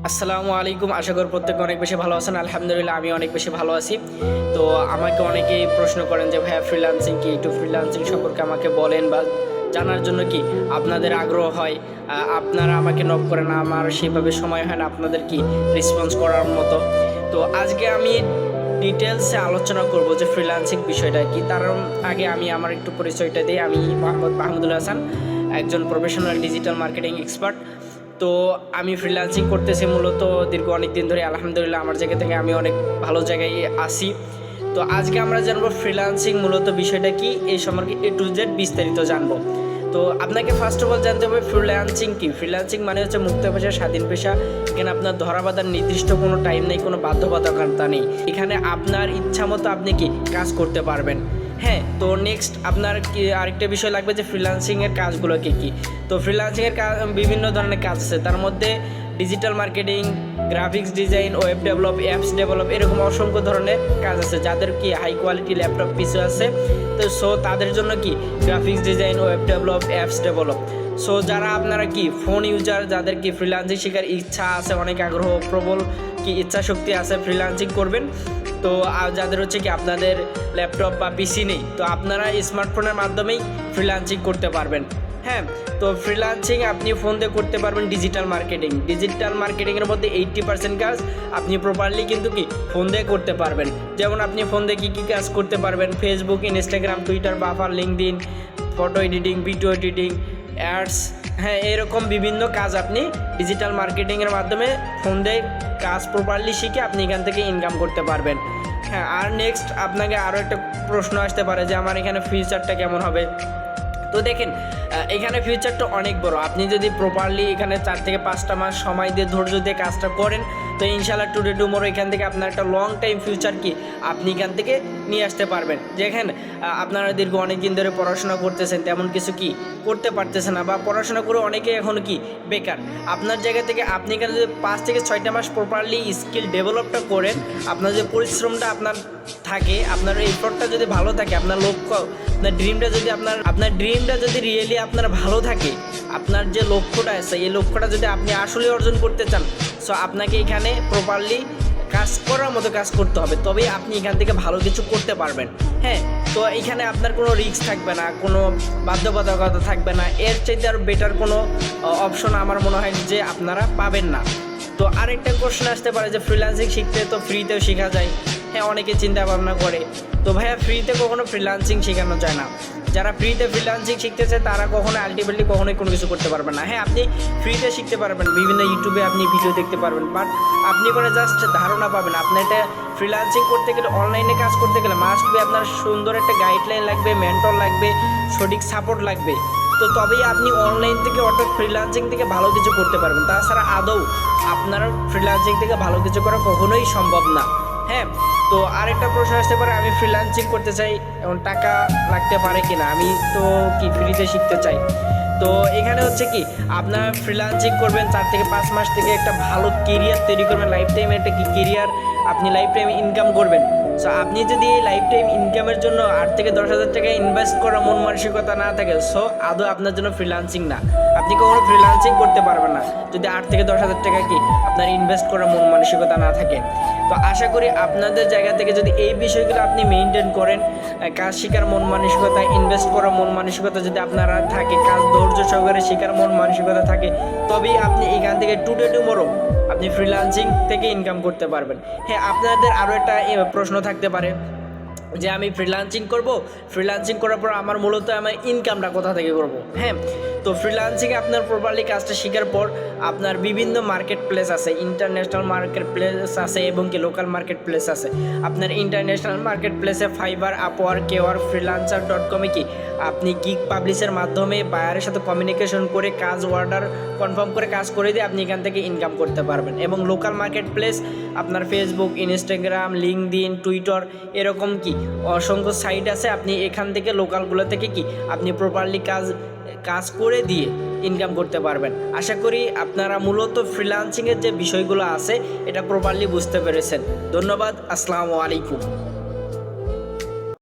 আসসালামু আলাইকুম। আশা করি প্রত্যেকে অনেক বেশি ভালো আছেন। আলহামদুলিল্লাহ আমি অনেক বেশি ভালো আছি। তো আমাকে অনেকেই প্রশ্ন করেন যে ভাইয়া ফ্রিল্যান্সিং কি, একটু ফ্রিল্যান্সিং সম্পর্কে আমাকে বলেন বা জানার জন্য কি আপনাদের আগ্রহ হয়। আপনারা আমাকে নক করেন, আমার সেভাবে সময় হয় না আপনাদের কি রেসপন্স করার মতো। তো আজকে আমি ডিটেলসে আলোচনা করব যে ফ্রিল্যান্সিং বিষয়টা কি। তার আগে আমি আমার একটু পরিচয়টা দিই। আমি মোহাম্মদ মাহমুদুল হাসান, একজন প্রফেশনাল ডিজিটাল মার্কেটিং এক্সপার্ট। তো আমি ফ্রিল্যান্সিং করতেছি মূলত দীর্ঘ অনেক দিন ধরে। আলহামদুলিল্লাহ আমার জায়গা থেকে আমি অনেক ভালো জায়গায় আসি। তো আজকে আমরা জানবো ফ্রিল্যান্সিং মূলত বিষয়টা কি, এই সম্পর্কে A to Z বিস্তারিত জানবো। তো আপনাকে ফার্স্ট অফ অল জানতে হবে ফ্রিল্যান্সিং কি। ফ্রিল্যান্সিং মানে হচ্ছে মুক্ত পেশা, স্বাধীন পেশা। এখানে আপনার ধরাবাঁধার নির্দিষ্ট কোনো টাইম নেই, কোনো বাধ্যবাধকতা নেই। এখানে আপনার ইচ্ছা মতো আপনি কি কাজ করতে পারবেন। হ্যাঁ, তো নেক্সট আপনার কি আরেকটা বিষয় লাগবে যে ফ্রিল্যান্সিংয়ের কাজগুলো কী কী। তো ফ্রিল্যান্সিংয়ের কাজ বিভিন্ন ধরনের কাজ আছে, তার মধ্যে digital marketing, graphics design, web develop, apps develop, এরকম অসংখ্য ধরনের কাজ আছে। যাদের কি হাই কোয়ালিটি ল্যাপটপ পিসি আছে, তো তাদের জন্য কি graphics design, web develop, apps develop. যারা আপনারা কি ফোন ইউজার, যাদের কি ফ্রিল্যান্সিং শেখার ইচ্ছা আছে, অনেক আগ্রহ, প্রবল কি ইচ্ছা শক্তি আছে ফ্রিল্যান্সিং করবেন। তো যাদের হচ্ছে কি আপনাদের ল্যাপটপ বা পিসি নেই, তো আপনারা স্মার্টফোনের মাধ্যমেই ফ্রিল্যান্সিং করতে পারবেন। হ্যাঁ, তো ফ্রিল্যান্সিং আপনি ফোন দিয়ে করতে পারবেন। ডিজিটাল মার্কেটিংয়ের মধ্যে 80% কাজ আপনি প্রপারলি কিন্তু কি ফোন দিয়ে করতে পারবেন। যেমন আপনি ফোন দিয়ে কী কাজ করতে পারবেন: Facebook, Instagram, Twitter, buffer, LinkedIn, photo editing, video editing, ads, হ্যাঁ এরকম বিভিন্ন কাজ আপনি ডিজিটাল মার্কেটিংয়ের মাধ্যমে ফোন দিয়ে কাজ প্রপারলি শিখে আপনি এখান থেকে ইনকাম করতে পারবেন। হ্যাঁ, আর নেক্সট আপনাকে আরও একটা প্রশ্ন আসতে পারে যে আমার এখানে ফিউচারটা কেমন হবে। তো দেখেন, এখানে ফিউচারটা অনেক বড়। আপনি যদি প্রপারলি এখানে 4 থেকে 5টা মাস সময় দিয়ে ধৈর্য দিয়ে কাজটা করেন, তো ইনশাআল্লাহ টুডে টুমোরো এখান থেকে আপনার একটা লং টাইম ফিউচার কি আপনি এখান থেকে নিয়ে আসতে পারবেন। দেখেন, আপনারা দীর্ঘ অনেক দিন ধরে পড়াশোনা করতেছেন, তেমন কিছু কি করতে পারতেছেন না, বা পড়াশোনা করে অনেকে এখন কি বেকার। আপনার জায়গা থেকে আপনি এখানে যদি 5 থেকে 6টা মাস প্রপারলি স্কিল ডেভেলপটা করেন, আপনার যে পরিশ্রমটা আপনার থাকে, আপনার এফর্টটা যদি ভালো থাকে, আপনার লক্ষ্য, আপনার ড্রিমটা যদি রিয়েলি আপনার ভালো থাকে, আপনার যে লক্ষ্যটা আছে এই লক্ষ্যটা যদি আপনি আসলে অর্জন করতে চান, আপনাকে এখানে প্রপারলি কাজ করার মতো কাজ করতে হবে, তবেই আপনি এখান থেকে ভালো কিছু করতে পারবেন। হ্যাঁ, তো এখানে আপনার কোনো রিস্ক থাকবে না, কোনো বাধ্যবাধকতা থাকবে না। এর চাইতে আর বেটার কোনো অপশন আমার মনে হয় যে আপনারা পাবেন না। তো আরেকটা কোশ্চেন আসতে পারে যে ফ্রিল্যান্সিং শিখতে তো ফ্রিতেও শেখা যায়। হ্যাঁ, অনেকে চিন্তা ভাবনা করে, তো ভাইয়া ফ্রিতে কখনো ফ্রিল্যান্সিং শেখানো যায় না। যারা ফ্রিতে ফ্রিল্যান্সিং শিখতেছে তারা আলটিমেটলি কখনোই কোনো কিছু করতে পারবেন না। হ্যাঁ, আপনি ফ্রিতে শিখতে পারবেন, বিভিন্ন ইউটিউবে আপনি ভিডিও দেখতে পারবেন, বাট আপনি করে জাস্ট ধারণা পাবেন। আপনার এটা ফ্রিল্যান্সিং করতে গেলে, অনলাইনে কাজ করতে গেলে মাস্ট বি আপনার সুন্দর একটা গাইডলাইন লাগবে, মেন্টর লাগবে, সঠিক সাপোর্ট লাগবে। তো তবেই আপনি অনলাইন থেকে অর্থাৎ ফ্রিল্যান্সিং থেকে ভালো কিছু করতে পারবেন। তাছাড়া আদৌ আপনার ফ্রিল্যান্সিং থেকে ভালো কিছু করা কখনোই সম্ভব না। হ্যাঁ, তো আরেকটা প্রশ্ন আসতে পারে আমি ফ্রিল্যান্সিং করতে চাই, এখন টাকা লাগতে পারে কিনা, আমি তো কি ফ্রিতে শিখতে চাই। তো এখানে হচ্ছে কি আপনার ফ্রিল্যান্সিং করবেন 4 থেকে 5 মাস থেকে একটা ভালো কেরিয়ার তৈরি করবেন, লাইফ টাইম একটা কি কেরিয়ার আপনি লাইফ টাইম ইনকাম করবেন। আপনি যদি এই লাইফ টাইম ইনকামের জন্য 8 থেকে 10,000 টাকা ইনভেস্ট করার মন মানসিকতা না থাকে, আদৌ আপনার জন্য ফ্রিল্যান্সিং না। আপনি কখনো ফ্রিল্যান্সিং করতে পারবেন না যদি 8 থেকে 10,000 টাকা কি আপনার ইনভেস্ট করার মন মানসিকতা না থাকে। তো আশা করি আপনাদের জায়গা থেকে যদি এই বিষয়গুলো আপনি মেনটেন করেন, কাজ শেখার মন মানসিকতা, ইনভেস্ট করার মন মানসিকতা যদি আপনারা থাকে, কাজ ধৈর্য সহকারে শেখার মন মানসিকতা থাকে, তবেই আপনি এখান থেকে টুডে টুমোরো আপনি ফ্রিল্যান্সিং থেকে ইনকাম করতে পারবেন। হ্যাঁ, আপনাদের আরও একটা প্রশ্ন থাকতে পারে যে আমি ফ্রিল্যান্সিং করার পর আমার মূলত আমার ইনকামটা কোথা থেকে করব। হ্যাঁ, তো ফ্রিল্যান্সিংয়ে আপনার প্রপারলি কাজটা শেখার পর আপনার বিভিন্ন মার্কেট প্লেস আছে, ইন্টারন্যাশনাল মার্কেট প্লেস আছে এবং কি লোকাল মার্কেট প্লেস আছে। আপনার ইন্টারন্যাশনাল মার্কেট প্লেসে ফাইবার, আপওয়ার্ক, কেওয়ার্ক, freelancer.com-এ কি আপনি গিগ পাবলিশের মাধ্যমে বায়ারের সাথে কমিউনিকেশন করে কাজ অর্ডার কনফার্ম করে কাজ করে দিয়ে আপনি এখান থেকে ইনকাম করতে পারবেন। এবং লোকাল মার্কেট প্লেস আপনার ফেসবুক, ইনস্টাগ্রাম, লিঙ্কডইন, টুইটার, এরকম কি অসংখ্য সাইট আছে। আপনি এখান থেকে লোকালগুলো থেকে কি আপনি প্রপারলি কাজ করে দিয়ে ইনকাম করতে পারবেন। আশা করি আপনারা মূলত ফ্রিল্যান্সিংয়ের যে বিষয়গুলো আছে এটা প্রপারলি বুঝতে পেরেছেন। ধন্যবাদ। আসসালামু আলাইকুম।